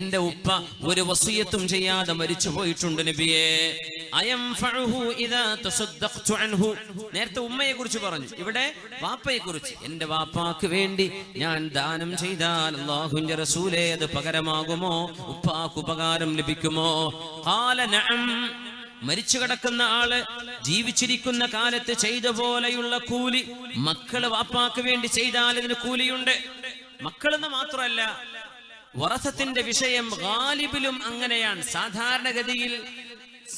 എന്റെ ഉപ്പ ഒരു വസിയത്തും ചെയ്യാതെ മരിച്ചു പോയിട്ടുണ്ട് നബിയേ. അയംഫഉഹു ഇദാ തസദ്ദഖ്തു അൻഹു. നേരത്തെ ഉമ്മയെ കുറിച്ച് പറഞ്ഞു, ഇവിടെ വാപ്പയെ കുറിച്ച്. എന്റെ വാപ്പാക്ക് വേണ്ടി ഞാൻ ദാനം ചെയ്താൽ അല്ലാഹുവിന്റെ റസൂലേ അത് പകരമാകുമോ? ഉപ്പാക്ക് ഉപകാരം ലഭിക്കുമോ? ഖാല നഅം. മരിച്ചു കിടക്കുന്ന ആള് ജീവിച്ചിരിക്കുന്ന കാലത്ത് ചെയ്ത പോലെയുള്ള കൂലി മക്കള് വാപ്പാക്ക് വേണ്ടി ചെയ്താൽ ഇതിന് കൂലിയുണ്ട്. മക്കളെന്ന് മാത്രമല്ല, വറസത്തിന്റെ വിഷയം ഗാലിബിലും അങ്ങനെയാണ്.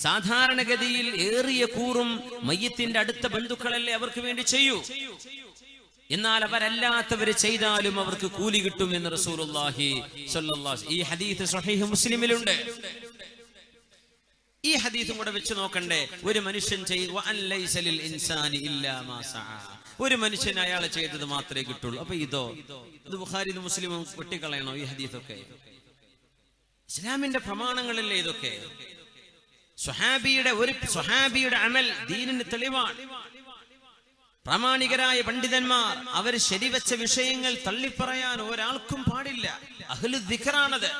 സാധാരണഗതിയിൽ ഏറിയ കൂറും മയ്യത്തിന്റെ അടുത്ത ബന്ധുക്കളല്ലേ അവർക്ക് വേണ്ടി ചെയ്യൂ. എന്നാൽ അവരല്ലാത്തവര് ചെയ്താലും അവർക്ക് കൂലി കിട്ടും എന്ന് റസൂലുള്ളാഹി സ്വല്ലല്ലാഹു അലൈഹി വസല്ലം. ഈ ഹദീസ് സ്വഹീഹ് മുസ്ലിമിലുണ്ട്. ഈ ഹദീസും കൂടെ വെച്ച് നോക്കണ്ടേ? ഒരു മനുഷ്യൻ ഒരു മനുഷ്യൻ അയാൾ ചെയ്തത് മാത്രമേ കിട്ടുള്ളൂ. അപ്പൊ ഇത് ബുഖാരിയിലും മുസ്ലിമും വെട്ടിക്കളയണോ ഈ ഹദീസൊക്കെ? ഇസ്ലാമിന്റെ പ്രമാണങ്ങളല്ലേ ഇതൊക്കെ? സ്വഹാബിയുടെ അമൽ ദീനിന് തെളിവാണ്. പ്രാമാണികരായ പണ്ഡിതന്മാർ അവർ ശരിവെച്ച വിഷയങ്ങൾ തള്ളിപ്പറയാൻ ഒരാൾക്കും പാടില്ല. അഹ്ലു ദിക്റാണത്.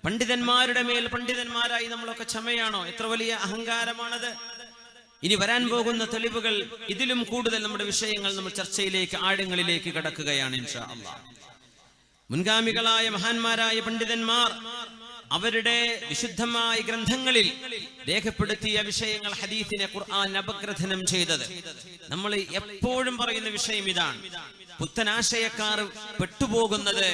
പണ്ഡിതന്മാരുടെ മേൽ പണ്ഡിതന്മാരായി നമ്മളൊക്കെ ക്ഷമയാണോ? എത്ര വലിയ അഹങ്കാരമാണത്! ഇനി വരാൻ പോകുന്ന തെളിവുകൾ ഇതിലും കൂടുതൽ നമ്മുടെ വിഷയങ്ങൾ നമ്മൾ ചർച്ചയിലേക്ക് ആഴങ്ങളിലേക്ക് കടക്കുകയാണ് ഇൻഷാ അല്ലാഹ്. മുൻഗാമികളായ മഹാന്മാരായ പണ്ഡിതന്മാർ അവരുടെ വിശുദ്ധമായ ഗ്രന്ഥങ്ങളിൽ രേഖപ്പെടുത്തിയ വിഷയങ്ങൾ ഹദീസിനെ ഖുർആൻ അപഗ്രഥനം ചെയ്തത്. നമ്മൾ എപ്പോഴും പറയുന്ന വിഷയം ഇതാണ്. പുത്തനാശയക്കാർ പെട്ടുപോകുന്നത്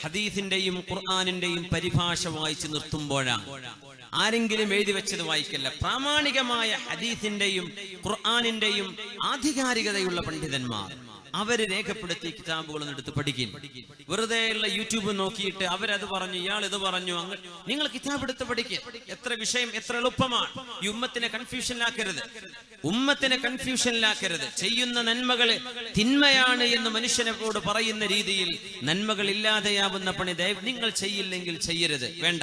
ഹദീസിന്റെയും ഖുർആനിന്റെയും പരിഭാഷ വായിച്ചു നിർത്തുമ്പോഴാണ്. ആരെങ്കിലും എഴുതി വെച്ചത് വായിക്കല്ല. പ്രാമാണികമായ ഹദീസിന്റെയും ഖുർആനിന്റെയും ആധികാരികതയുള്ള പണ്ഡിതന്മാർ അവര് രേഖപ്പെടുത്തി കിതാബുകളൊന്നും എടുത്ത് പഠിക്കും. വെറുതെയുള്ള യൂട്യൂബ് നോക്കിയിട്ട് അവരത് പറഞ്ഞു, ഇയാൾ ഇത് പറഞ്ഞു, നിങ്ങൾ കിതാബ് എടുത്ത് പഠിക്കുക. എത്ര വിഷയം എത്ര എളുപ്പമാണ്. ഈ ഉമ്മത്തിനെ കൺഫ്യൂഷനിലാക്കരുത്. ചെയ്യുന്ന നന്മകൾ തിന്മയാണ് എന്ന് മനുഷ്യനോട് പറയുന്ന രീതിയിൽ നന്മകൾ ഇല്ലാതെയാവുന്ന പണി നിങ്ങൾ ചെയ്യില്ലെങ്കിൽ ചെയ്യരുത്. വേണ്ട.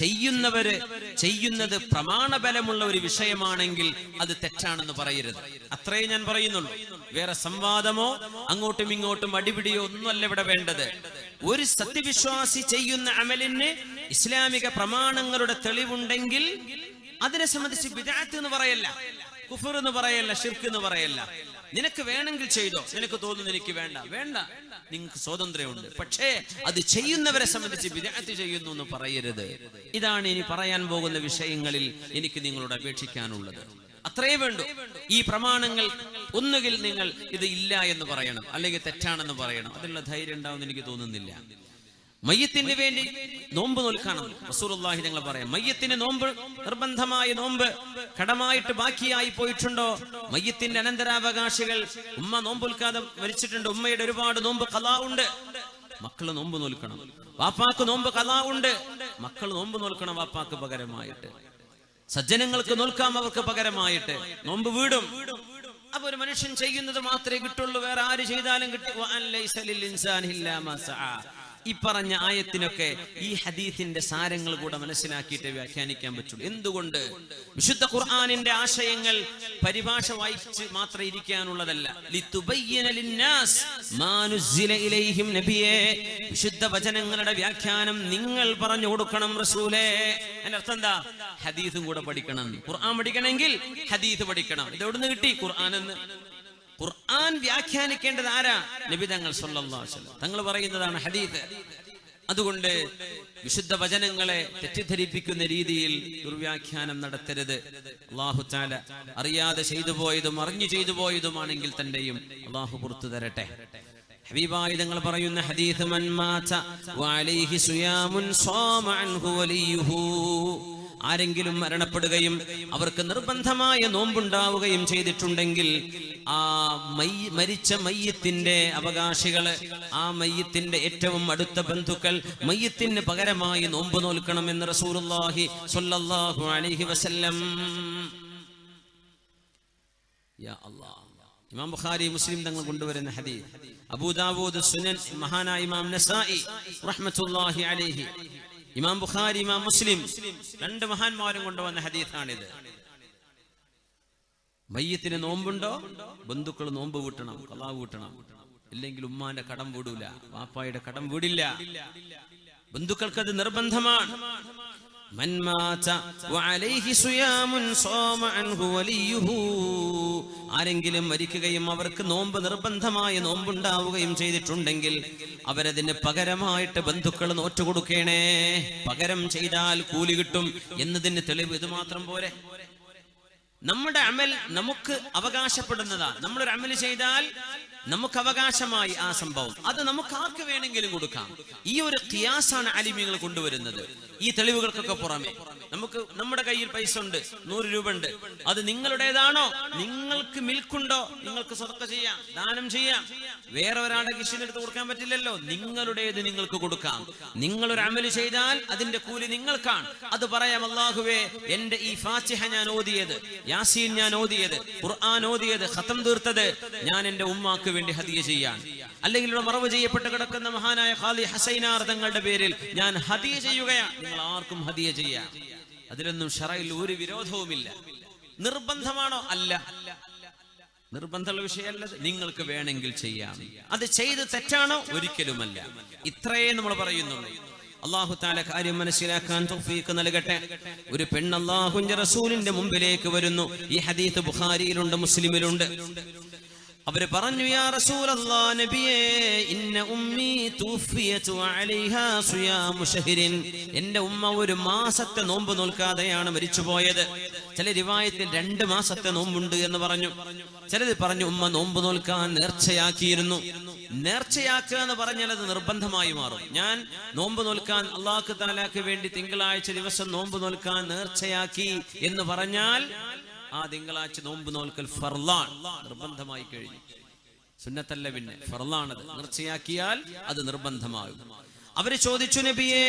ചെയ്യുന്നവര് ചെയ്യുന്നത് പ്രമാണബലമുള്ള ഒരു വിഷയമാണെങ്കിൽ അത് തെറ്റാണെന്ന് പറയരുത്. അത്രേ ഞാൻ പറയുന്നുള്ളൂ. വേറെ സംവാദമോ അങ്ങോട്ടും ഇങ്ങോട്ടും അടിപിടിയോ ഒന്നുമല്ല ഇവിടെ വേണ്ടത്. ഒരു സത്യവിശ്വാസി ചെയ്യുന്ന അമലിന് ഇസ്ലാമിക പ്രമാണങ്ങളുടെ തെളിവുണ്ടെങ്കിൽ അതിനെ സംബന്ധിച്ച് ബിദ്അത്ത് എന്ന് പറയല്ല, കുഫർ എന്ന് പറയല്ല, ശിർക്ക് എന്ന് പറയല്ല. നിനക്ക് വേണമെങ്കിൽ ചെയ്തോ, നിനക്ക് തോന്നുന്നു എനിക്ക് വേണ്ട, നിങ്ങൾക്ക് സ്വാതന്ത്ര്യമുണ്ട്. പക്ഷേ അത് ചെയ്യുന്നവരെ സംബന്ധിച്ച് ബിദ്അത്ത് ചെയ്യുന്നു എന്ന് പറയരുത്. ഇതാണ് ഇനി പറയാൻ പോകുന്ന വിഷയങ്ങളിൽ എനിക്ക് നിങ്ങളോട് അപേക്ഷിക്കാനുള്ളത്. അത്രേ വേണ്ടു. ഈ പ്രമാണങ്ങൾ ഒന്നുകിൽ നിങ്ങൾ ഇത് ഇല്ല എന്ന് പറയണം, അല്ലെങ്കിൽ തെറ്റാണെന്ന് പറയണം. അതിനുള്ള ധൈര്യം ഉണ്ടാവുമെന്ന് എനിക്ക് തോന്നുന്നില്ല. മയ്യത്തിന് വേണ്ടി നോമ്പ് നോൽക്കണം റസൂലുള്ളാഹി ഞങ്ങൾ പറയാം. മയ്യത്തിന് നോമ്പ് നിർബന്ധമായ നോമ്പ് കടമായിട്ട് ബാക്കിയായി പോയിട്ടുണ്ടോ? മയ്യത്തിന്റെ അനന്തരാവകാശികൾ ഉമ്മ നോമ്പൊൽക്കാതെ മരിച്ചിട്ടുണ്ട്. ഉമ്മയുടെ ഒരുപാട് നോമ്പ് ഖളാ ഉണ്ട്. മക്കള് നോമ്പ് നോൽക്കണം. വാപ്പാക്ക് നോമ്പ് ഖളാ ഉണ്ട്. മക്കൾ നോമ്പ് നോൽക്കണം വാപ്പാക്ക് പകരമായിട്ട്. സജ്ജനങ്ങൾക്ക് നോൽക്കാം അവർക്ക് പകരമായിട്ട്. നോമ്പ് വീടും. അപ്പൊ ഒരു മനുഷ്യൻ ചെയ്യുന്നത് മാത്രമേ കിട്ടുള്ളൂ, വേറെ ആര് ചെയ്താലും കിട്ടും. ഈ പറഞ്ഞ ആയത്തിനൊക്കെ ഈ ഹദീസിന്റെ സാരങ്ങൾ കൂടെ മനസ്സിലാക്കിയിട്ട് വ്യാഖ്യാനിക്കാൻ പറ്റുള്ളൂ. എന്തുകൊണ്ട്? വിശുദ്ധ ഖുർആനിന്റെ ആശയങ്ങൾ പരിഭാഷ വായിച്ച് മാത്രം ഇരിക്കാനുള്ളതല്ല. നബിയേ, വിശുദ്ധ വചനങ്ങളുടെ വ്യാഖ്യാനം നിങ്ങൾ പറഞ്ഞു കൊടുക്കണം റസൂലേ. അതിന്റെ അർത്ഥം എന്താ? ഹദീസും കൂടെ പഠിക്കണം. ഖുർആൻ പഠിക്കണമെങ്കിൽ ഹദീസ് പഠിക്കണം. ഇത് എവിടുന്ന് കിട്ടി? ഖുർആൻ വ്യാഖ്യാനിക്കേണ്ടത് ആരാ? നബി തങ്ങൾ സല്ലല്ലാഹു അലൈഹി വസല്ലം. തങ്ങൾ പറയുന്നതാണ് ഹദീസ്. അതുകൊണ്ട് വിശുദ്ധ വചനങ്ങളെ തെറ്റിദ്ധരിപ്പിക്കുന്ന രീതിയിൽ ദുർവ്യാഖ്യാനം നടത്തരുത്. അല്ലാഹു തആല അറിയാതെ ചെയ്തു പോയതും അറിഞ്ഞു ചെയ്തു പോയതുമാണെങ്കിൽ തന്നെയും അല്ലാഹു പുറത്തു തരട്ടെ. ഹബീബായി തങ്ങൾ പറയുന്ന ഹദീസ്, മൻ മാത വഅലൈഹി സുയാമുൻ സാമ അൻഹു വലിയുഹു. ആരെങ്കിലും മരണപ്പെടുകയും അവർക്ക് നിർബന്ധമായ നോമ്പുണ്ടാവുകയും ചെയ്തിട്ടുണ്ടെങ്കിൽ ആ മരിച്ച മയ്യത്തിന്റെ അവകാശികള്, ആ മയ്യത്തിന്റെ ഏറ്റവും അടുത്ത ബന്ധുക്കൾ മയ്യത്തിന് പകരമായി നോമ്പ് നോൽക്കണം എന്ന് റസൂലുള്ളാഹി സ്വല്ലല്ലാഹു അലൈഹി വസല്ലം. യാ അല്ലാഹ്. ഇമാം ബുഖാരി മുസ്ലിം തങ്ങൾ കൊണ്ടുവരുന്ന ഹദീസ്, അബൂ ദാവൂദ് സുനൻ, മഹാനായ ഇമാം നസായി റഹ്മത്തുള്ളാഹി അലൈഹി, ഇമാം ബുഖാരി ഇമാം മുസ്ലിം രണ്ട് മഹാന്മാരും കൊണ്ടുവന്ന ഹദീസാണിത്. മയ്യത്തിന് നോമ്പുണ്ടോ? ബന്ധുക്കൾ നോമ്പ് വീട്ടണം, ഖളാ വീട്ടണം. ഇല്ലെങ്കിൽ ഉമ്മാന്റെ കടം വീടൂല, വാപ്പായുടെ കടം വീടില്ല. ബന്ധുക്കൾക്ക് അത് നിർബന്ധമാണ്. മൻ മാത വഅലൈഹി സിയാമുൻ സാമ അൻഹു വലിയുഹു. ആരെങ്കിലും മരിക്കുകയും അവർക്ക് നോമ്പ് നിർബന്ധമായ നോമ്പുണ്ടാവുകയും ചെയ്തിട്ടുണ്ടെങ്കിൽ അവരതിന് പകരമായിട്ട് ബന്ധുക്കൾ നോറ്റുകൊടുക്കണേ. പകരം ചെയ്താൽ കൂലി കിട്ടും എന്നതിന് തെളിവ് ഇത് മാത്രം പോരെ. നമ്മുടെ അമൽ നമുക്ക് അവകാശപ്പെടുന്നതാ. നമ്മളൊരു അമൽ ചെയ്താൽ നമുക്ക് അവകാശമായി ആ സംഭവം, അത് നമുക്ക് ആർക്ക് വേണമെങ്കിലും കൊടുക്കാം. ഈ ഒരു ഖിയാസാണ് അലിമികൾ കൊണ്ടുവരുന്നത്. ഈ തെളിവുകൾക്കൊക്കെ പുറമെ നമുക്ക് നമ്മുടെ കയ്യിൽ പൈസ ഉണ്ട്, 100 രൂപ ഉണ്ട്, അത് നിങ്ങളുടേതാണോ? നിങ്ങൾക്ക് മിൽക്കുണ്ടോ? നിങ്ങൾക്ക് സദഖ ചെയ്യാം, ദാനം ചെയ്യാം. വേറെ ഒരാളുടെ കിഷനെടുത്ത് കൊടുക്കാൻ പറ്റില്ലല്ലോ. നിങ്ങളുടേത് നിങ്ങൾക്ക് കൊടുക്കാം. നിങ്ങളൊരു അമല് ചെയ്താൽ അതിന്റെ കൂലി നിങ്ങൾക്കാണ്. അത് പറയാം, അല്ലാഹുവേ, എന്റെ ഈ ഫാത്തിഹ ഞാൻ ഓതിയത്, യാസീൻ ഞാൻ ഓതിയത്, ഖുർആൻ ഓതിയത്, ഖതം തീർത്തത് ഞാൻ എന്റെ ഉമ്മാക്ക് വേണ്ടി ഹദിയ ചെയ്യാൻ, അല്ലെങ്കിൽ ഇവിടെ മറവ് ചെയ്യപ്പെട്ട് കിടക്കുന്ന മഹാനായ ഖാലി ഹസൈനാർ തങ്ങളുടെ പേരിൽ ഞാൻ ഹദിയ ചെയ്യുകയാണ്. നിങ്ങൾ ആർക്കും ഹദിയ ചെയ്യാം. അതിലൊന്നും ശറയിൽ ഒരു വിരോധവുമില്ല. നിർബന്ധമാണോ? അല്ല, നിർബന്ധമുള്ള വിഷയമല്ല. നിങ്ങൾക്ക് വേണമെങ്കിൽ ചെയ്യാം. അത് ചെയ്ത് തെറ്റാണോ? ഒരിക്കലുമല്ല. ഇത്രയേ നമ്മൾ പറയുന്നുള്ളൂ. അല്ലാഹു തആല കാര്യം മനസ്സിലാക്കാൻ തൗഫീഖ് നൽകട്ടെ. ഒരു പെണ്ണ് അല്ലാഹുവിന്റെ റസൂലിന്റെ മുമ്പിലേക്ക് വരുന്നു. ഈ ഹദീസ് ബുഖാരിയിലുണ്ട്, മുസ്ലിമിലുണ്ട്. അവര് പറഞ്ഞു, യാ റസൂലല്ലാഹ്, നബിയേ, ഇന്ന ഉമ്മി തുഫിയതു അലൈഹാ സിയാമു ശഹ്രിൻ. എന്റെ ഉമ്മ ഒരു മാസത്തെ നോമ്പ് നോൽക്കാതെയാണ് മരിച്ചുപോയത്. ചില റിവായത്തിൽ 2 മാസത്തെ നോമ്പുണ്ട് എന്ന് പറഞ്ഞു. ചിലത് പറഞ്ഞു ഉമ്മ നോമ്പ് നോൽക്കാൻ നേർച്ചയാക്കിയിരുന്നു. നേർച്ചയാക്കുക എന്ന് പറഞ്ഞാൽ അത് നിർബന്ധമായി മാറും. ഞാൻ നോമ്പ് നോൽക്കാൻ അല്ലാഹു തആലക്ക് വേണ്ടി തിങ്കളാഴ്ച ദിവസം നോമ്പ് നോൽക്കാൻ നേർച്ചയാക്കി എന്ന് പറഞ്ഞാൽ ആ തിങ്കളാഴ്ച നോമ്പ് നോൽക്കൽ ഫർളാൻ, നിർബന്ധമായി കഴിഞ്ഞു. സുന്നത്തല്ല, പിന്നെ ഫർളാണത്. നേർച്ചയാക്കിയാൽ അത് നിർബന്ധമാകും. അവര് ചോദിച്ചു, നബിയേ,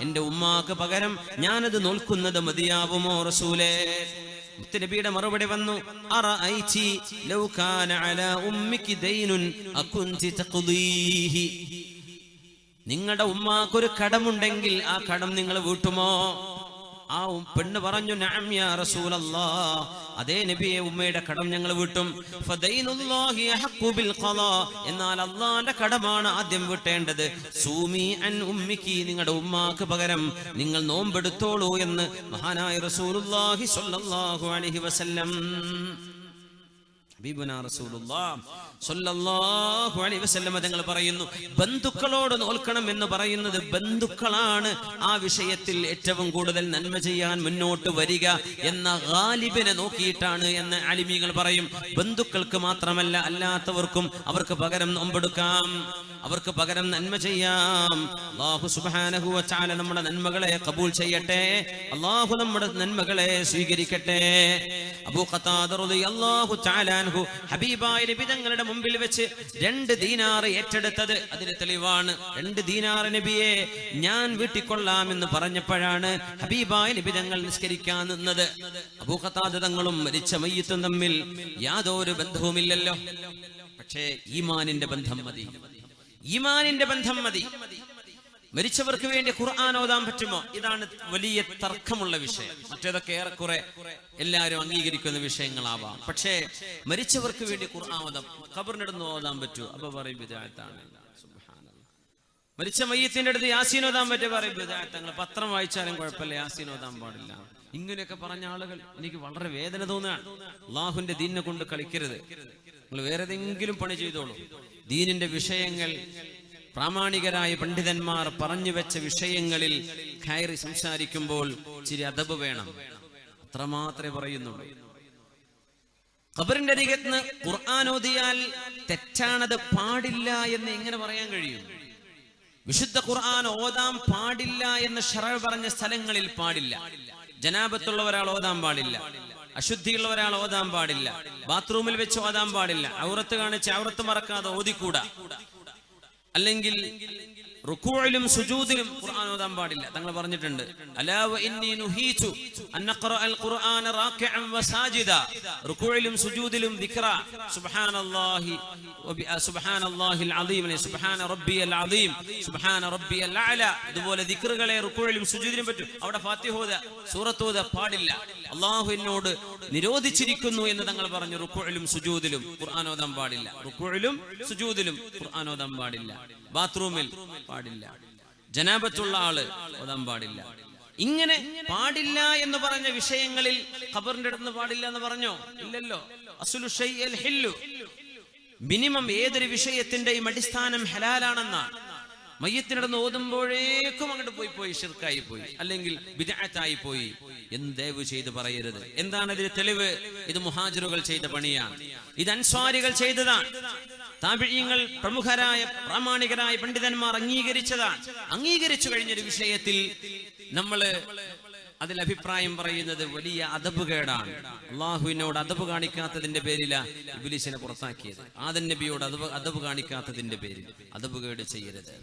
എന്റെ ഉമ്മാക്ക് പകരം ഞാനത് നോൽക്കുന്നത് മതിയാവുമോ റസൂലേ? നബിയുടെ മറുപടി വന്നു, അറഅയ്തി ലൗ കാന അലാ ഉമ്മികി ദൈനുൻ അകുൻതി തഖ്ദീഹി. നിങ്ങളുടെ ഉമ്മാക്കൊരു കടമുണ്ടെങ്കിൽ ആ കടം നിങ്ങൾ വീട്ടുമോ? ആ പെണ്ണ് പറഞ്ഞു, നഅം യാ റസൂലല്ലാഹ്, അതേ നബിയെ, ഉമ്മയുടെ കടം ഞങ്ങൾ വീട്ടും. ഫദൈനുല്ലാഹി അഹഖു ബിൽ ഖളാ. എന്നാൽ അല്ലാഹുവിന്റെ കടമാണ് ആദ്യം വീട്ടേണ്ടത്. സൂമി അൻ ഉമ്മിക്കി, നിങ്ങളുടെ ഉമ്മാക്ക് പകരം നിങ്ങൾ നോമ്പെടുത്തോളൂ എന്ന് മഹാനായ റസൂലുള്ളാഹി സ്വല്ലല്ലാഹു അലൈഹി വസല്ലം, ഹബീബുനാ റസൂലുള്ളാഹി സ്വല്ലല്ലാഹു അലൈഹി വസല്ലം തങ്ങൾ പറയുന്നു, ബന്ധുക്കളോട് നോൽക്കണം എന്ന് പറയുന്നത് ബന്ധുക്കളാണ് ആ വിഷയത്തിൽ ഏറ്റവും കൂടുതൽ നന്മ ചെയ്യാൻ മുന്നോട്ട് വരിക എന്ന ഗാലിബിനെ നോക്കിയിട്ടാണ് എന്ന് അലിമീങ്ങൾ പറയും. ബന്ധുക്കൾക്ക് മാത്രമല്ല, അല്ലാത്തവർക്കും അവർക്ക് പകരം നോമ്പെടുക്കാം, അവർക്ക് പകരം നന്മ ചെയ്യാം. അല്ലാഹു സുബ്ഹാനഹു വ തആല നമ്മുടെ നന്മകളെ ഖബൂൽ ചെയ്യട്ടെ. അല്ലാഹു നമ്മുടെ നന്മകളെ സ്വീകരിക്കട്ടെ. അബൂ ഖതാദ റളിയല്ലാഹു തആല അൻഹു ഹബീബായ നബി തങ്ങളുടെ മുമ്പിൽ വെച്ച് 2 ദീനാർ ഏറ്റെടുത്തത് അതിന് തെളിവാണ്. 2 ദീനാർ നബിയെ ഞാൻ വീട്ടിക്കൊള്ളാം എന്ന് പറഞ്ഞപ്പോഴാണ് ഹബീബായ നബി തങ്ങൾ നിസ്കരിക്കാൻ നിന്നത്. അബൂ ഖതാദ തങ്ങളും മരിച്ച മയ്യിത്തും തമ്മിൽ യാതൊരു ബന്ധവുമില്ലല്ലോ. പക്ഷേ ഈമാനിന്റെ ബന്ധം മതി, ഈമാനിന്റെ ബന്ധം മതി. മരിച്ചവർക്ക് വേണ്ടി ഖുർആൻ ഓതാൻ പറ്റുമോ? ഇതാണ് വലിയ തർക്കമുള്ള വിഷയം. മറ്റേതൊക്കെ ഏറെക്കുറെ എല്ലാവരും അംഗീകരിക്കുന്ന വിഷയങ്ങളാവാം. പക്ഷേ മരിച്ചവർക്ക് വേണ്ടി ഖുർആൻ ഓതാം, ഖബറിനടുന്ന് ഓതാൻ പറ്റുമോ? അപ്പൊ പറയും ബിദ്അത്താണ്. സുബ്ഹാനല്ലാഹ്. മരിച്ച മയ്യത്തിന്റെ അടുത്ത് യാസീൻ ഓതാൻ പറ്റുമോ? പറയും ബിദ്അത്ത്. തങ്ങൾ പത്രം വായിച്ചാലും കുഴപ്പമില്ല, യാസീൻ ഓതാൻ പാടില്ല. ഇങ്ങനെയൊക്കെ പറഞ്ഞ ആളുകൾ എനിക്ക് വളരെ വേദന തോന്നുകയാണ്. അല്ലാഹുവിന്റെ ദീനിനെ കൊണ്ട് കളിക്കരുത്. നിങ്ങൾ വേറെ ഏതെങ്കിലും പണി ചെയ്തോളൂ. ദീനിന്റെ വിഷയങ്ങൾ, പ്രാമാണികരായ പണ്ഡിതന്മാർ പറഞ്ഞു വെച്ച വിഷയങ്ങളിൽ കയറി സംസാരിക്കുമ്പോൾ ഇച്ചിരി അദബ് വേണം. അത്രമാത്രമേ പറയുന്നുള്ളൂ. ഖബറിന്റെ അരികത്ത് ഖുർആൻ ഓതിയാൽ തെറ്റാണത്, പാടില്ല എന്ന് എങ്ങനെ പറയാൻ കഴിയും? വിശുദ്ധ ഖുർആൻ ഓതാൻ പാടില്ല എന്ന് ശറഅ പറഞ്ഞ സ്ഥലങ്ങളിൽ പാടില്ല. ജനാബത്തുള്ള ഒരാൾ ഓതാൻ പാടില്ല, അശുദ്ധിയുള്ള ഒരാൾ ഓതാൻ പാടില്ല, ബാത്റൂമിൽ വെച്ച് ഓതാൻ പാടില്ല, ഔറത്ത് കാണിച്ച് ഔറത്ത് മറക്കാതെ ഓതിക്കൂടാ, അല്ലെങ്കിൽ റുകൂഇലും സുജൂദിലും ഖുർആൻ ഓതാൻ പാടില്ല. തങ്ങൾ പറഞ്ഞിട്ടുണ്ട്, അലാ വ ഇന്നി നുഹീതു അൻ നഖറഅൽ ഖുർആന റാകിഅൻ വസാജിദ. റുകൂഇലും സുജൂദിലും ദിക്റ സുബ്ഹാനല്ലാഹി സുബ്ഹാനല്ലാഹിൽ അദീം, സുബ്ഹാന റബ്ബിയൽ അദീം, സുബ്ഹാന റബ്ബിയൽ അഅല. ഇതുപോലെ ദിക്റുകളെ റുകൂഇലും സുജൂദിലും പറ്റും. അവിടെ ഫാത്തിഹ ഓതുക, സൂറത്ത് ഓതുക പാടില്ല. അല്ലാഹു എന്നോട് നിരോധിച്ചിരിക്കുന്നു എന്ന് തങ്ങൾ പറഞ്ഞു. റുകൂഇലും സുജൂദിലും ഖുർആൻ ഓതാൻ പാടില്ല. റുകൂഇലും സുജൂദിലും ഖുർആൻ ഓതാൻ പാടില്ല. ബാത്റൂമിൽ പാടില്ല. ജനാബത്തുള്ള ആള് ഓതാൻ പാടില്ല. ഇങ്ങനെ പാടില്ല എന്ന് പറഞ്ഞ വിഷയങ്ങളിൽ ഖബറിന്റെ അടുത്ത് പാടില്ല എന്ന് പറഞ്ഞോ? ഇല്ലല്ലോ. അസ്ലു ഷൈഇൽ ഹില്ലു, മിനിമം ഏതൊരു വിഷയത്തിന്റെയും അടിസ്ഥാനം ഹലാലാണെന്നാണ്. മയ്യത്തിനടന്ന് ഓതുമ്പോഴേക്കും അങ്ങോട്ട് പോയി ശിർക്കായി പോയി, അല്ലെങ്കിൽ ബിദ്അത്തായി പോയി എന്ന് ദയവ് ചെയ്ത് പറയരുത്. എന്താണ് ഇതിന് തെളിവ്? ഇത് മുഹാജിറുകൾ ചെയ്ത പണിയാണ്, ഇത് അൻസ്വാരികൾ ചെയ്തതാണ്, താബിഈങ്ങൾ പ്രമുഖരായ പ്രാമാണികരായ പണ്ഡിതന്മാർ അംഗീകരിച്ചതാണ്. അംഗീകരിച്ചു കഴിഞ്ഞൊരു വിഷയത്തിൽ നമ്മള് അതിൽ അഭിപ്രായം പറയുന്നത് വലിയ അദബുകേടാണ്. അള്ളാഹുവിനോട് അദബ് കാണിക്കാത്തതിന്റെ പേരിലാ ഇബ്ലീസിനെ പുറത്താക്കിയത്. ആദം നബിയോട് അദബ് കാണിക്കാത്തതിന്റെ പേരിൽ അദബുകേട് ചെയ്യരുത്.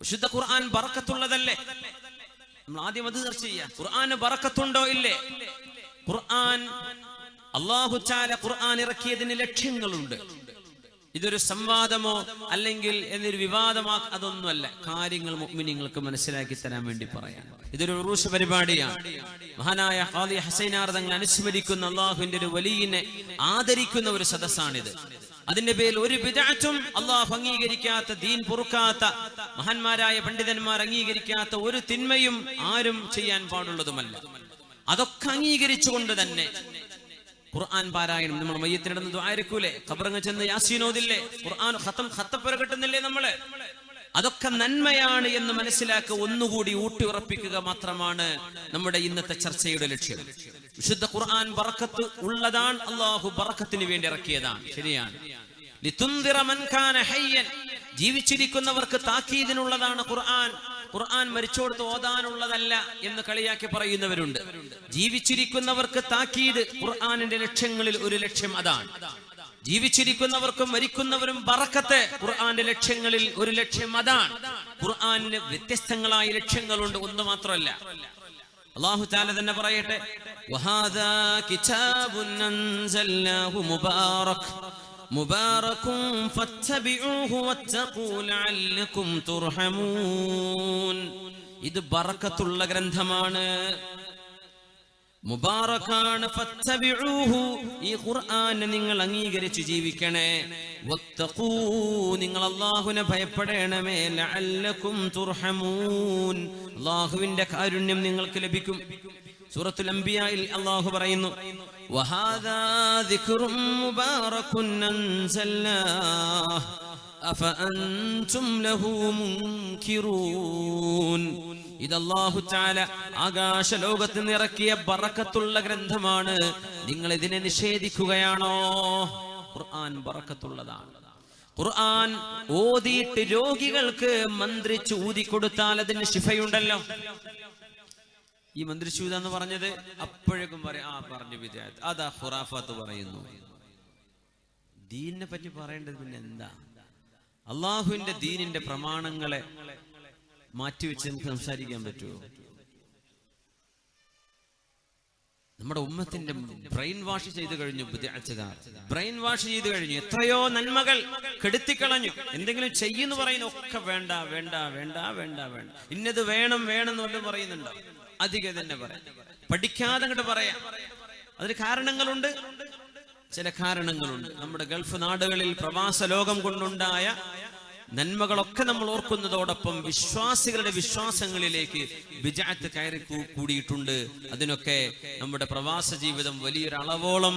വിശുദ്ധ ഖുർആൻ ബറക്കത്തുള്ളതല്ലേ? നമ്മൾ ആദ്യം അത് ചർച്ച ചെയ്യാം. ഖുർആന് ബറക്കത്തുണ്ടോ ഇല്ലേ? ഖുർആൻ, അല്ലാഹു തആല ഖുർആൻ ഇറക്കിയതിന് ലക്ഷ്യങ്ങളുണ്ട്. ഇതൊരു സംവാദമോ അല്ലെങ്കിൽ എന്നൊരു വിവാദമോ അതൊന്നുമല്ല. കാര്യങ്ങൾ മുഅ്മിനീങ്ങൾക്ക് മനസ്സിലാക്കി തരാൻ വേണ്ടി പറയാൻ ഇതൊരു ഉറൂസ് പരിപാടിയാണ്. മഹാനായ ഖാദി ഹുസൈനാർ തങ്ങൾ അനുസ്മരിക്കുന്ന അല്ലാഹുവിന്റെ ഒരു വലിയനെ ആദരിക്കുന്ന ഒരു സദസ്സാണിത്. അതിന്റെ പേരിൽ ഒരു ബിദ്അത്തും അല്ലാഹു അംഗീകരിക്കാത്ത, ദീൻ പൊറുക്കാത്ത, മഹാന്മാരായ പണ്ഡിതന്മാർ അംഗീകരിക്കാത്ത ഒരു തിന്മയും ആരും ചെയ്യാൻ പാടുള്ളതുമല്ല. അതൊക്കെ അംഗീകരിച്ചുകൊണ്ട് തന്നെ ഖുർആൻ പാരായണം. നമ്മൾ മയ്യത്തിനിടന്ന് ദുആയിരക്കൂലേ, ഖബറങ്ങ് ചെന്ന് യാസീൻ ഓതില്ലേ, ഖുർആൻ ഖത്തപ്പുര കിട്ടുന്നില്ലേ നമ്മള്? അതൊക്കെ നന്മയാണ് എന്ന് മനസ്സിലാക്കുക, ഒന്നുകൂടി ഊട്ടി ഉറപ്പിക്കുക മാത്രമാണ് നമ്മുടെ ഇന്നത്തെ ചർച്ചയുടെ ലക്ഷ്യം. വിശുദ്ധ ഖുർആൻ ബറക്കത്ത് ഉള്ളതാണ്, അല്ലാഹു ബറക്കത്തിന് വേണ്ടി ഇറക്കിയതാണ്. ശരിയാണ്. ലിതുൻദിറ മൻ കാന ഹയ്യൻ, ജീവിച്ചിരിക്കുന്നവർക്ക് താക്കീദിനുള്ളതാണ് ഖുർആൻ. ഖുർആൻ മരിച്ചോടത്ത് ഓതാനുള്ളതല്ല എന്ന് കളിയാക്കി പറയുന്നവരുണ്ട്. ജീവിച്ചിരിക്കുന്നവർക്ക് താക്കീത്, ഖുർആനിന്റെ ലക്ഷ്യങ്ങളിൽ ഒരു ലക്ഷ്യം അതാണ്. ജീവിച്ചിരിക്കുന്നവർക്കും മരിക്കുന്നവരും ബറക്കത്ത്, ഖുർആന്റെ ലക്ഷ്യങ്ങളിൽ ഒരു ലക്ഷ്യം അതാണ്. ഖുർആനിന് വ്യത്യസ്തങ്ങളായ ലക്ഷ്യങ്ങളുണ്ട്, ഒന്ന് മാത്രമല്ല. അല്ലാഹു തആല തന്നെ പറയട്ടെ, വഹാദാ കിതാബുൻ അൻസൽനാഹു മുബാറകുൻ ഫത്തബിഊഹു വത്തഖൂ ലഅല്ലകും തുർഹമൂൻ. ഇത് ബറക്കത്തുള്ള ഗ്രന്ഥമാണ്, മുബാറകാണ്. ഫത്തബിഊഹു, ഈ ഖുർആനെ നിങ്ങൾ അംഗീകരിച്ച് ജീവിക്കണേ. വത്തഖൂ, നിങ്ങൾ അല്ലാഹുവിനെ ഭയപ്പെടണമേ. ലഅല്ലകും തുർഹമൂൻ, അല്ലാഹുവിന്റെ കാരുണ്യം നിങ്ങൾക്ക് ലഭിക്കും. സൂറത്തുൽ അംബിയായിൽ അല്ലാഹു പറയുന്നു, വഹാദാ ദിക്റും മുബാറകുൻ അൻസൽനാഹു അഫഅൻതും ലഹു മുൻകിറൂൻ. ഇത് അല്ലാഹു തആല ആകാശ ലോകത്ത് നിറക്കിയ ബറക്കത്തുള്ള ഗ്രന്ഥമാണ്, നിങ്ങൾ ഇതിനെ നിഷേധിക്കുകയാണോ? ഖുർആൻ ബറക്കത്തുള്ളതാണ്. ഖുർആൻ ഓതിയിട്ട് രോഗികൾക്ക് മന്ത്രിച്ച് ഊതിക്കൊടുത്താൽ അതിന് ശിഫയുണ്ടല്ലോ. ഈ മന്ത്രിച്ചൂത എന്ന് പറഞ്ഞത് അപ്പോഴേക്കും പറയാം, ആ പറഞ്ഞു വിദ്യാർത്ഥി, അതാ ഖുറാഫാത്ത് പറയുന്നു. ദീനിനെ പറ്റി പറയേണ്ടത് പിന്നെ എന്താ? അള്ളാഹുവിന്റെ ദീനിന്റെ പ്രമാണങ്ങളെ മാറ്റിവെച്ച് നമുക്ക് സംസാരിക്കാൻ പറ്റുമോ? നമ്മുടെ ഉമ്മത്തിന്റെ ബ്രെയിൻ വാഷ് ചെയ്ത് കഴിഞ്ഞു. ബിദ്അത്തുകാർ ബ്രെയിൻ വാഷ് ചെയ്ത് കഴിഞ്ഞു. എത്രയോ നന്മകൾ കെടുത്തിക്കളഞ്ഞു. എന്തെങ്കിലും ചെയ്യുന്നു പറയുന്നു, ഒക്കെ വേണ്ട വേണ്ട വേണ്ട വേണ്ട വേണ്ട, ഇന്നത് വേണം വേണം എന്ന് വല്ലതും പറയുന്നുണ്ടോ? അധികം തന്നെ പറയാം, പഠിക്കാതെ അങ്ങോട്ട് പറയാം. അതിന് കാരണങ്ങളുണ്ട്, ചില കാരണങ്ങളുണ്ട്. നമ്മുടെ ഗൾഫ് നാടുകളിൽ പ്രവാസ ലോകം കൊണ്ടുണ്ടായ നന്മകളൊക്കെ നമ്മൾ ഓർക്കുന്നതോടൊപ്പം വിശ്വാസികളുടെ വിശ്വാസങ്ങളിലേക്ക് ബിദ്അത്ത് കയറി കൂടിയിട്ടുണ്ട്. അതിനൊക്കെ നമ്മുടെ പ്രവാസ ജീവിതം വലിയൊരു അളവോളം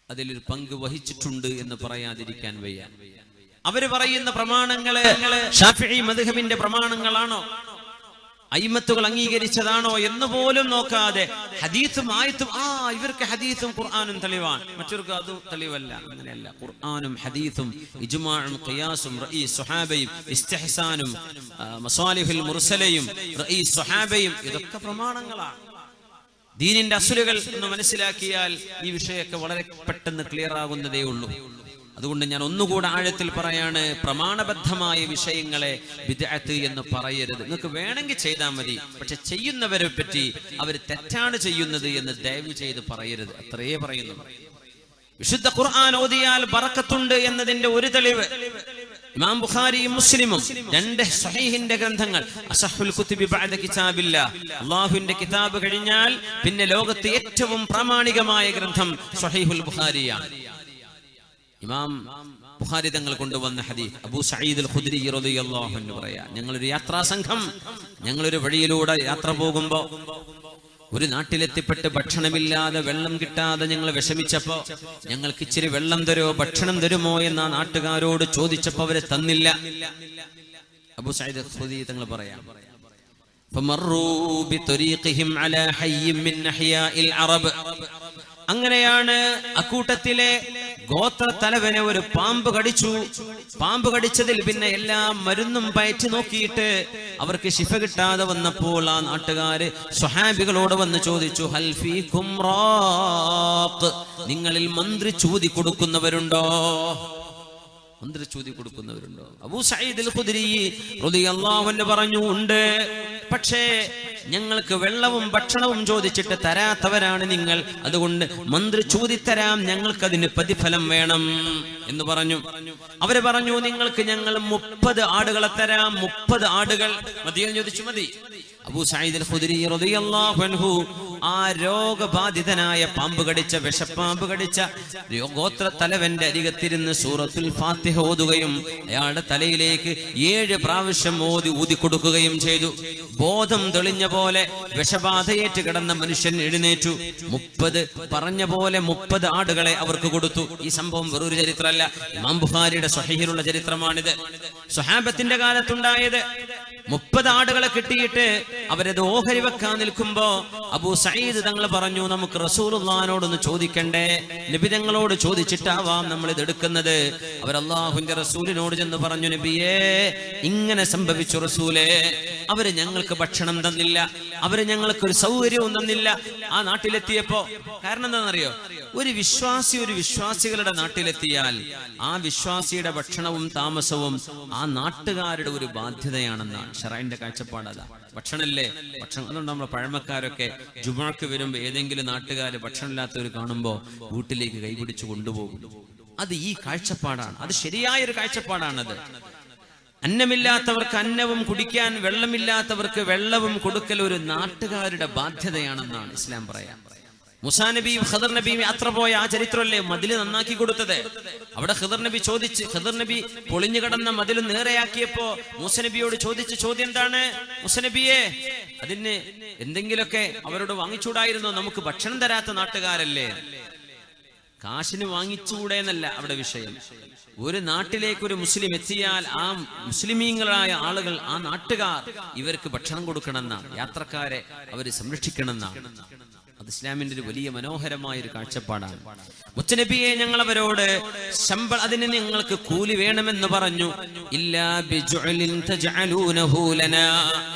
അതിലൊരു പങ്ക് വഹിച്ചിട്ടുണ്ട് എന്ന് പറയാതിരിക്കാൻ വയ്യ. അവര് പറയുന്ന പ്രമാണങ്ങള് ശാഫിഈ മദ്ഹബിന്റെ പ്രമാണങ്ങളാണോ, അയിമത്തുകൾ അംഗീകരിച്ചതാണോ എന്ന് പോലും നോക്കാതെ ഹദീസും ആയത്തും, ഇവർക്ക് ഹദീസും ഖുർആനും തെളിവാണ്, മറ്റവർക്ക് അതും തെളിവല്ല. അങ്ങനെയല്ല. ഖുർആനും ഹദീസും ഇജ്മാഉം ഖിയാസും റഈസ് സ്വഹാബയും ഇസ്തിഹ്സാനും മസാലിഹുൽ മുർസലയും റഈസ് സ്വഹാബയും ഇതൊക്കെ പ്രമാണങ്ങളാണ്. ദീനിന്റെ അസുലുകൾ എന്ന് മനസ്സിലാക്കിയാൽ ഈ വിഷയമൊക്കെ വളരെ പെട്ടെന്ന് ക്ലിയർ ആകുന്നതേ ഉള്ളൂ. അതുകൊണ്ട് ഞാൻ ഒന്നുകൂടെ ആഴത്തിൽ പറയാണ്, പ്രമാണബദ്ധമായ വിഷയങ്ങളെ ബിദ്അത്ത് എന്ന് പറയരുത്. നിങ്ങൾക്ക് വേണമെങ്കിൽ ചെയ്താൽ മതി, പക്ഷെ ചെയ്യുന്നവരെ പറ്റി അവർ തെറ്റാണ് ചെയ്യുന്നത് എന്ന് ദയവ് ചെയ്ത് പറയരുത്. അത്രയേ പറയുന്നു. വിശുദ്ധ ഖുർആൻ ഓതിയാൽ ബറക്കത്തുണ്ട് എന്നതിന്റെ ഒരു തെളിവ് ഇമാം ബുഖാരിയും മുസ്ലിമും രണ്ട് സ്വഹീഹിന്റെ ഗ്രന്ഥങ്ങൾ, അസഹുൽ കുതുബി ബഅദ കിതാബില്ലാ, അല്ലാഹുവിന്റെ കിതാബ് കഴിഞ്ഞാൽ പിന്നെ ലോകത്തെ ഏറ്റവും പ്രാമാണികമായ ഗ്രന്ഥം സ്വഹീഹുൽ ബുഖാരിയാണ്. ഇമാം ബുഖാരി തങ്ങൾ കൊണ്ടുവന്ന ഹദീസ്, അബൂ സഈദ് അൽ ഖുദ്രി റളിയല്ലാഹു അൻഹു പറയാ, ഞങ്ങളൊരു യാത്രാ സംഘം ഞങ്ങളൊരു വഴിയിലൂടെ യാത്ര പോകുമ്പോ ഒരു നാട്ടിലെത്തിപ്പെട്ട് ഭക്ഷണമില്ലാതെ വെള്ളം കിട്ടാതെ ഞങ്ങൾ വിഷമിച്ചപ്പോ ഞങ്ങൾക്ക് ഇച്ചിരി വെള്ളം തരുമോ ഭക്ഷണം തരുമോ എന്ന് ആ നാട്ടുകാരോട് ചോദിച്ചപ്പോ അവരെ തന്നില്ല. അബൂ സഈദ് അൽ ഖുദ്രി തങ്ങൾ പറയാം, ഫമറൂ ബിതരീഖിഹിം അലാ ഹയ്യിൻ മിൻ അഹ്യാഇൽ അറബ്. അങ്ങനെയാണ് അക്കൂട്ടത്തിലെ ഗോത്ര തലവനെ ഒരു പാമ്പ് കടിച്ചു. പാമ്പ് കടിച്ചതിൽ പിന്നെ എല്ലാ മരുന്നും പയറ്റി നോക്കിയിട്ട് അവർക്ക് ശിഫ കിട്ടാതെ വന്നപ്പോൾ ആ നാട്ടുകാര് സ്വഹാബികളോട് വന്ന് ചോദിച്ചു, ഹൽ ഫീകും റാഖ്, നിങ്ങളിൽ മന്ത്രി ചൂതി കൊടുക്കുന്നവരുണ്ടോ? മന്ത്രി ചൂതി കൊടുക്കുന്നവരുണ്ടോ? അബൂ സഈദ് അൽ ഖുദ്രി റളിയല്ലാഹു അൻഹു പറഞ്ഞു, ഉണ്ട്. പക്ഷേ ഞങ്ങൾക്ക് വെള്ളവും ഭക്ഷണവും ചോദിച്ചിട്ട് തരാത്തവരാണ് നിങ്ങൾ, അതുകൊണ്ട് മന്ത്രി ചോദിത്തരാം, ഞങ്ങൾക്കതിന് പ്രതിഫലം വേണം എന്ന് പറഞ്ഞു. അവര് പറഞ്ഞു, നിങ്ങൾക്ക് ഞങ്ങൾ 30 ആടുകളെ തരാം. 30 ആടുകൾ മതിയെന്ന് ചോദിച്ചു. മതി. അബൂ സഈദ് അൽ ഖുദ്രി റളിയല്ലാഹു അൻഹു ആ രോഗബാധിതനായ പാമ്പ് കടിച്ച വിഷപ്പാമ്പ് കടിച്ച ഗോത്ര തലവന്റെ അരികത്തിരുന്ന് സൂറത്തുൽ ഫാത്തിഹ ഓതുകയും അയാളുടെ തലയിലേക്ക് 7 പ്രാവശ്യം ഊതി കൊടുക്കുകയും ചെയ്തു. ബോധം തെളിഞ്ഞ പോലെ വിഷബാധയേറ്റ് കിടന്ന മനുഷ്യൻ എഴുന്നേറ്റു. 30 പറഞ്ഞ പോലെ 30 ആടുകളെ അവർക്ക് കൊടുത്തു. ഈ സംഭവം വെറൊരു ചരിത്രമല്ല, ഇമാം ബുഖാരിയുടെ സ്വഹീഹിലുള്ള ചരിത്രമാണിത്. സ്വഹാബത്തിന്റെ കാലത്തുണ്ടായത്. 30 ആടുകളെ കിട്ടിയിട്ട് അവരത് ഓഹരി വെക്കാൻ നിൽക്കുമ്പോ അബൂ സഈദ് തങ്ങൾ പറഞ്ഞു, നമുക്ക് റസൂലുള്ളാഹിനോടൊന്ന് ചോദിക്കണ്ടേ, നബി തങ്ങളോട് ചോദിച്ചിട്ടാവാം നമ്മൾ ഇത് എടുക്കുന്നത്. അവർ അല്ലാഹുവിന്റെ റസൂലിനോട് ചെന്ന് പറഞ്ഞു, നബിയേ, ഇങ്ങനെ സംഭവിച്ചു റസൂലേ, അവര് ഞങ്ങൾക്ക് ഭക്ഷണം തന്നില്ല, അവര് ഞങ്ങൾക്ക് ഒരു സൗകര്യവും തന്നില്ല ആ നാട്ടിലെത്തിയപ്പോ. കാരണം എന്താണെന്നറിയോ? ഒരു വിശ്വാസികളുടെ നാട്ടിലെത്തിയാൽ ആ വിശ്വാസിയുടെ ഭക്ഷണവും താമസവും ആ നാട്ടുകാരുടെ ഒരു ബാധ്യതയാണെന്നാണ് ശറഈന്റെ കാഴ്ചപ്പാട്. അതാ ഭക്ഷണമല്ലേ, ഭക്ഷണം. അതുകൊണ്ട് നമ്മളെ പഴമക്കാരൊക്കെ ജുമുഅക്ക് വരുമ്പോ ഏതെങ്കിലും നാട്ടുകാര് ഭക്ഷണമില്ലാത്തവർ കാണുമ്പോ വീട്ടിലേക്ക് കൈപിടിച്ചു കൊണ്ടുപോകും. അത് ഈ കാഴ്ചപ്പാടാണ്, അത് ശരിയായൊരു കാഴ്ചപ്പാടാണത്. അന്നമില്ലാത്തവർക്ക് അന്നവും കുടിക്കാൻ, വെള്ളമില്ലാത്തവർക്ക് വെള്ളവും കൊടുക്കൽ ഒരു നാട്ടുകാരുടെ ബാധ്യതയാണെന്നാണ് ഇസ്ലാം പറയാം. മൂസാ നബിയും ഖദർ നബിയും യാത്ര പോയ ആ ചരിത്രമല്ലേ മതില് നന്നാക്കി കൊടുത്തത്. അവിടെ ഖദർ നബി ചോദിച്ച്, ഖദർ നബി പൊളിഞ്ഞു കിടന്ന മതിൽ നേരെയാക്കിയപ്പോ മൂസ നബിയോട് ചോദിച്ച ചോദ്യം എന്താണ്? മൂസ നബിയെ, അതിന് എന്തെങ്കിലുമൊക്കെ അവരോട് വാങ്ങിച്ചൂടായിരുന്നോ? നമുക്ക് ഭക്ഷണം തരാത്ത നാട്ടുകാരല്ലേ. കാശിന് വാങ്ങിച്ചുകൂടെ എന്നല്ല അവിടെ വിഷയം. ഒരു നാട്ടിലേക്ക് ഒരു മുസ്ലിം എത്തിയാൽ ആ മുസ്ലിമീങ്ങളായ ആളുകൾ, ആ നാട്ടുകാർ ഇവർക്ക് ഭക്ഷണം കൊടുക്കണമെന്നാണ്, യാത്രക്കാരെ അവർ സംരക്ഷിക്കണമെന്നാണ്. അത് ഇസ്ലാമിന്റെ ഒരു വലിയ മനോഹരമായ ഒരു കാഴ്ചപ്പാടാണ്. മുത്തനബിയെ, ഞങ്ങൾ അവരോട് അതിന് നിങ്ങൾക്ക് കൂലി വേണമെന്ന് പറഞ്ഞു. ഇല്ലാ ബിജുഅലിൻ തജഅലൂനഹു ലനാ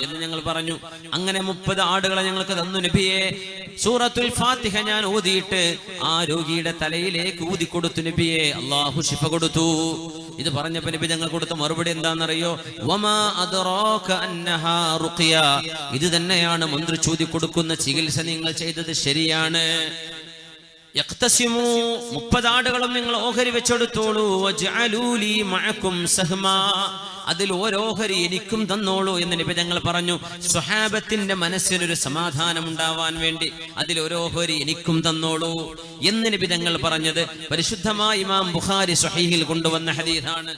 എന്ന് ഞങ്ങൾ പറഞ്ഞു. അങ്ങനെ 30 ആടുകളെ ഞങ്ങൾക്ക് തന്നു നബിയെ. സൂറത്തുൽ ഫാത്തിഹ ഞാൻ ഓതിയിട്ട് ആ രോഗിയുടെ തലയിലേക്ക് ഊതി കൊടുത്തു നബിയെ. അല്ലാഹു ശിഫ കൊടുത്തു. ഇത് പറഞ്ഞപ്പോൾ നബി ഞങ്ങൾ കൊടുത്ത മറുപടി എന്താണെന്നറിയോ? വമാ അദ്റാക അന്നഹാ റുഖിയ, ഇത് തന്നെയാണ് മന്ത്രി ചൂതി കൊടുക്കുന്ന ചികിത്സ. നിങ്ങൾ ചെയ്തത് ശരിയാണ്. 30 ആടുകളും നിങ്ങൾ ഓഹരി വെച്ചെടുത്തോളൂ. വജഅലൂലി മഅകും സഹ്മാ, അതിൽ ഓരോഹരി എനിക്കും തന്നോളൂ എന്ന് നബി തങ്ങൾ പറഞ്ഞു. സ്വഹാബത്തിന്റെ മനസ്സിനൊരു സമാധാനം ഉണ്ടാവാൻ വേണ്ടി അതിൽ ഓരോഹരി എനിക്കും തന്നോളൂ എന്ന് നബി തങ്ങൾ പറഞ്ഞത് പരിശുദ്ധമായ ഇമാം ബുഖാരി സ്വഹീഹിൽ കൊണ്ടുവന്ന ഹദീസാണ്.